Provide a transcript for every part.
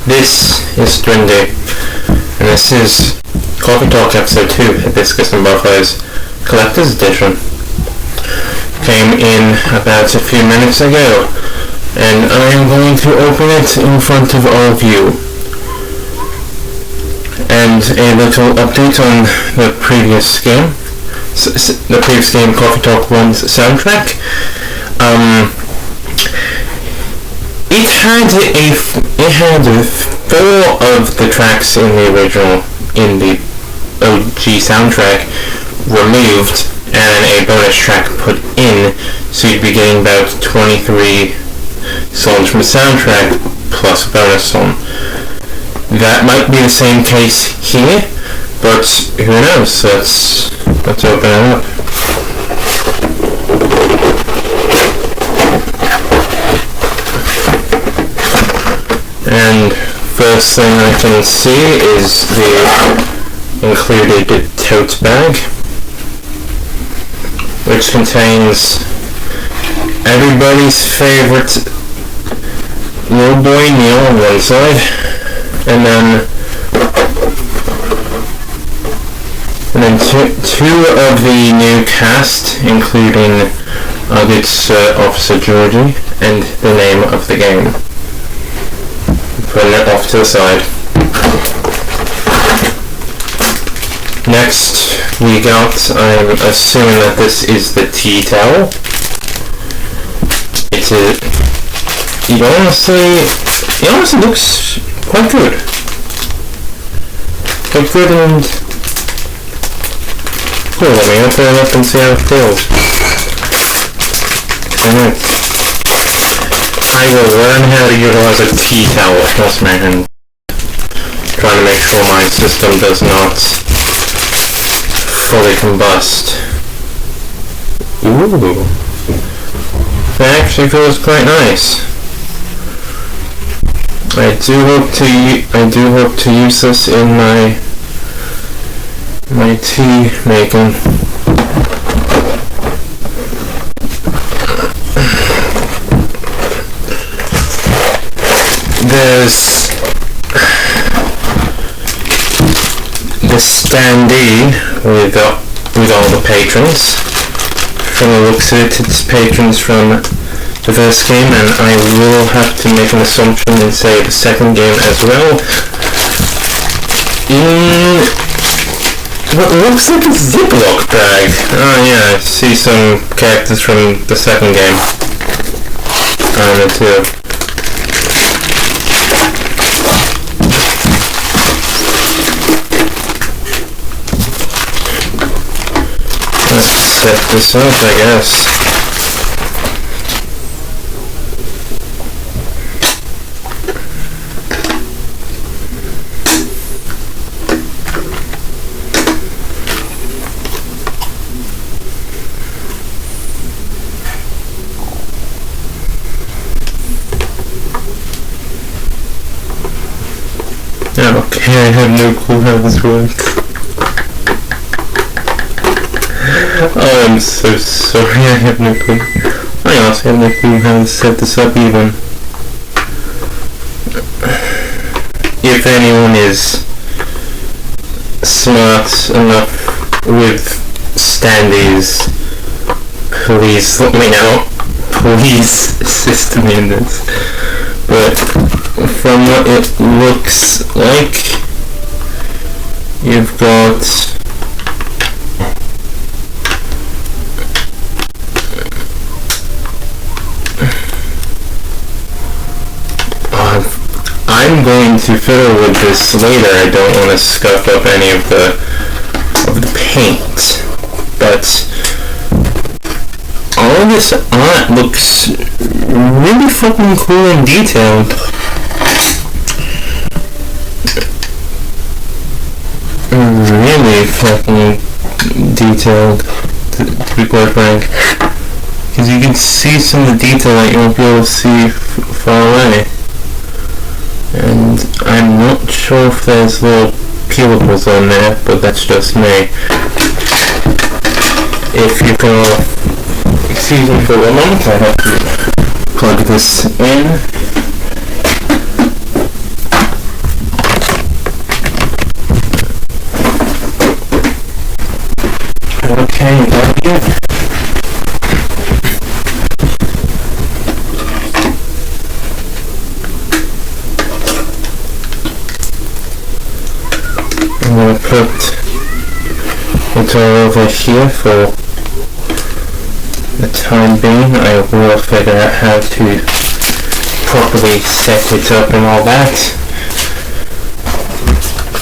This is Dwindy, and this is Coffee Talk Episode 2, Hibiscus and Butterflies Collector's Edition. Came in about a few minutes ago, and I am going to open it in front of all of you. And a little update on the previous game. Coffee Talk 1's soundtrack. It had 4 of the tracks in the OG soundtrack removed and a bonus track put in, so you'd be getting about 23 songs from the soundtrack plus a bonus song. That might be the same case here, but who knows? Let's open it up. And first thing I can see is the included tote bag, which contains everybody's favorite little boy Neil on one side, and then two of the new cast, including good Sir Officer Georgie and the name of the game. Putting it off to the side. Next we got, I'm assuming that this is the tea towel. It honestly looks quite good. Quite good and cool. Let me open it up and see how it feels. Alright. I will learn how to utilize a tea towel, trust me, and trying to make sure my system does not fully combust. Ooh. That actually feels quite nice. I do hope to use this in my tea making. There's the standee with all the patrons. From the looks of it, it's patrons from the first game, and I will have to make an assumption and say the second game as well. In what looks like a Ziploc bag. Oh yeah, I see some characters from the second game on it too. Let's set this up, I guess. Okay, I have no clue how this works. Oh, I'm so sorry, I have no clue. I also have no clue how to set this up even. If anyone is smart enough with standees, please let me know. Please assist me in this. But from what it looks like, you've got I'm going to fiddle with this later. I don't want to scuff up any of the paint, but all of this art looks really fucking cool and detailed. Really fucking detailed, to be quite frank, because you can see some of the detail that you won't be able to see far away. And I'm not sure if there's little peelables on there, but that's just me. If you can excuse me for a moment, I have to plug this in. I'm going to put it all over here for the time being. I will figure out how to properly set it up and all that.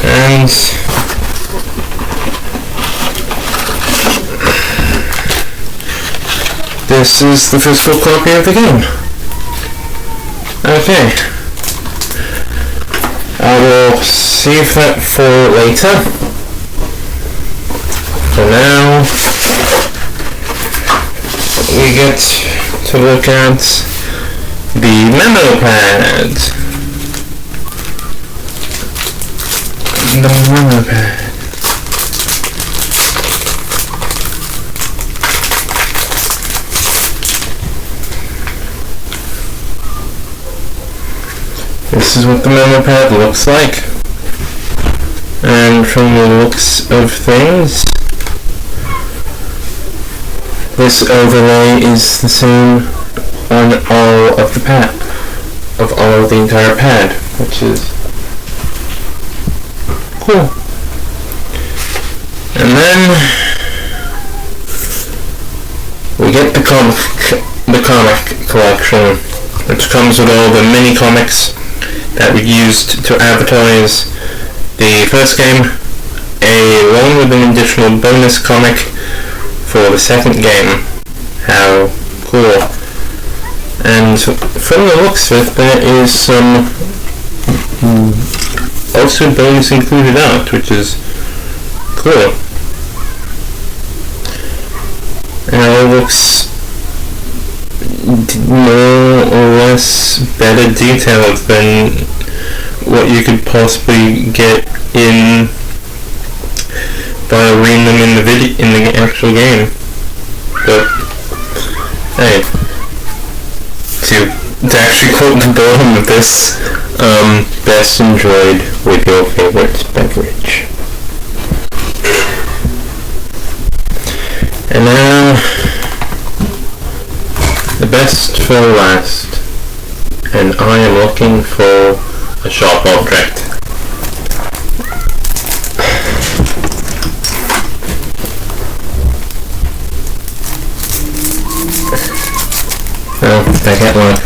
And this is the physical copy of the game. Okay. I will save that for later. For now, we get to look at the memo pad. The memo pad. This is what the memo pad looks like, and from the looks of things, this overlay is the same on all of the pad, the entire pad, which is cool. And then we get the comic collection, which comes with all the mini comics that we used to advertise the first game, along with an additional bonus comic for the second game. How cool. And from the looks of it, there is some also bonus included art, which is cool. And it looks more or less better detailed than what you could possibly get by reading them in the actual game. But hey, to actually quote the bottom of this, best enjoyed with your favorite beverage. And now, the best for last, and I am looking for a sharp object. Oh, did I get one?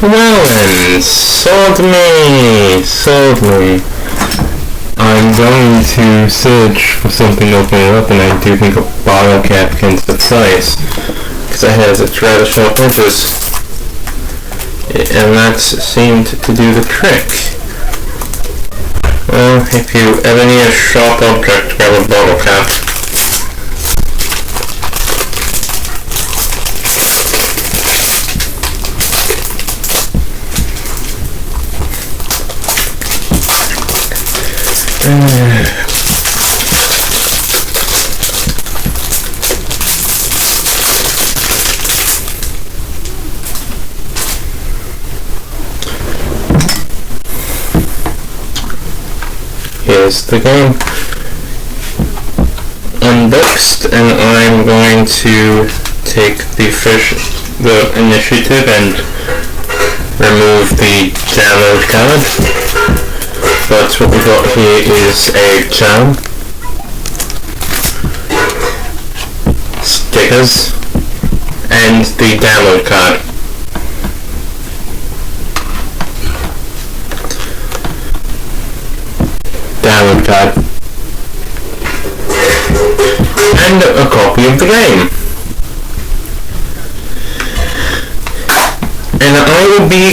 Well then, sold me. I'm going to search for something opening up, and I do think a bottle cap can suffice, because it has its rather sharp edges, and that seemed to do the trick. Well, if you ever need a sharp object, grab a bottle cap. Here's the game unboxed, and I'm going to take the initiative and remove the download card. But what we got here is a jam, stickers, and the download card. And a copy of the game. And I will be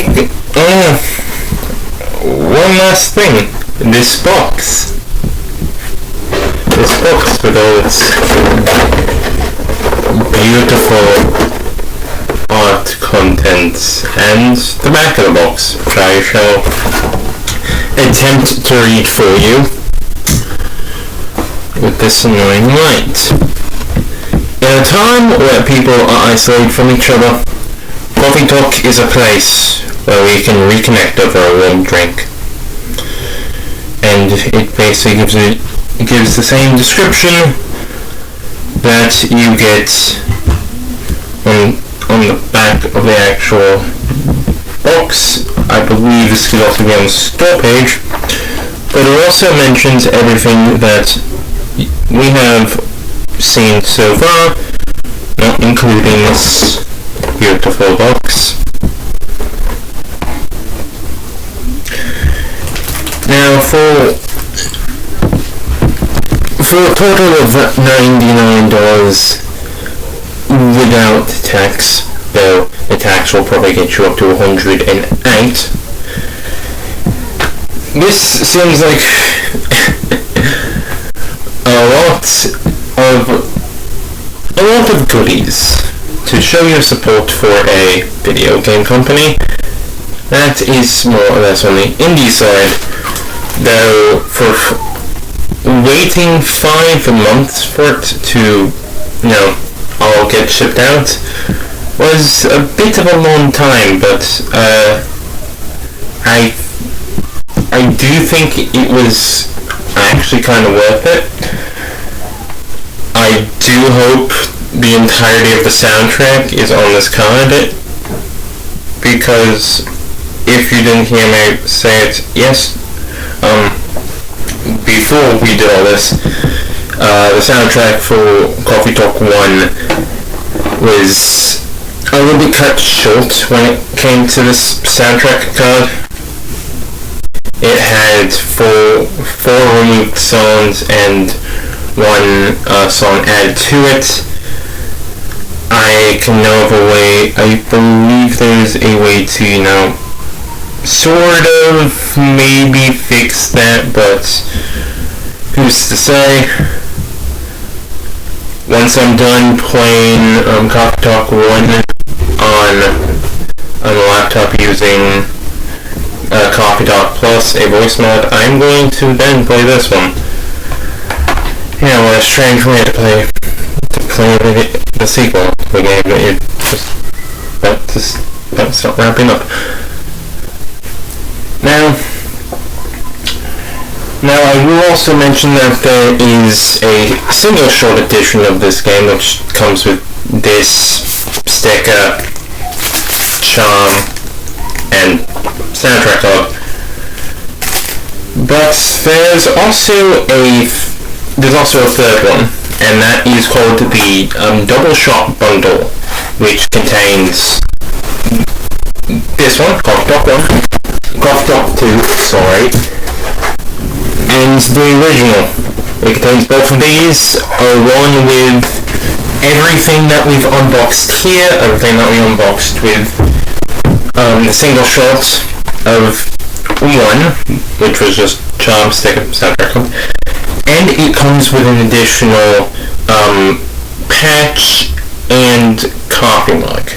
one last thing. This box with all its beautiful art contents, and the back of the box, which I shall attempt to read for you with this annoying light. In a time where people are isolated from each other, Coffee Talk is a place where we can reconnect over a warm drink. And it basically gives gives the same description that you get on the back of the actual box. I believe this could also be on the store page, but it also mentions everything that we have seen so far, not including this beautiful box. Now for a total of $99 without tax, though the tax will probably get you up to $108. This seems like a lot of goodies to show your support for a video game company that is more or less on the indie side, though for waiting 5 months for it to, all get shipped out was a bit of a long time, but I do think it was actually kind of worth it. I do hope the entirety of the soundtrack is on this card, because if you didn't hear me say it, yes, before we did all this, the soundtrack for Coffee Talk 1 was a little bit cut short when it came to this soundtrack card. It had four removed songs and one song added to it. I believe there's a way to, sort of maybe fix that, but who's to say? Once I'm done playing Coffee Talk 1 on a laptop using Coffee Talk Plus, a voice mod, I'm going to then play this one. Yeah, what a strange way to play the sequel to the game that you're just about to start wrapping up. Now I will also mention that there is a single short edition of this game which comes with this sticker, charm, and soundtrack card. But there's also a third one, and that is called the Double Shot Bundle, which contains this one, Coffee Talk 1, Coffee Talk 2, sorry, and the original. It contains both of these, along with everything that we've unboxed here, everything that we unboxed with the single shot of 1, which was just charm, sticker, soundtrack, and it comes with an additional patch and coffee mug.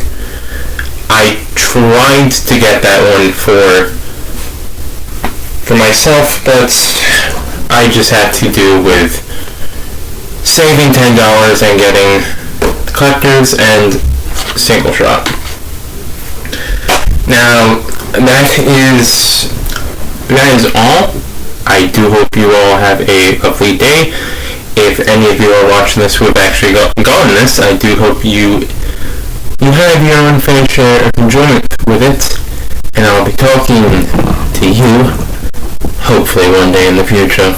I tried to get that one for myself, but I just had to do with saving $10 and getting collectors and single shot. Now that is all. I do hope you all have a lovely day. If any of you are watching this who have actually gotten this, I do hope you have your own fair share of enjoyment with it, and I'll be talking to you hopefully one day in the future.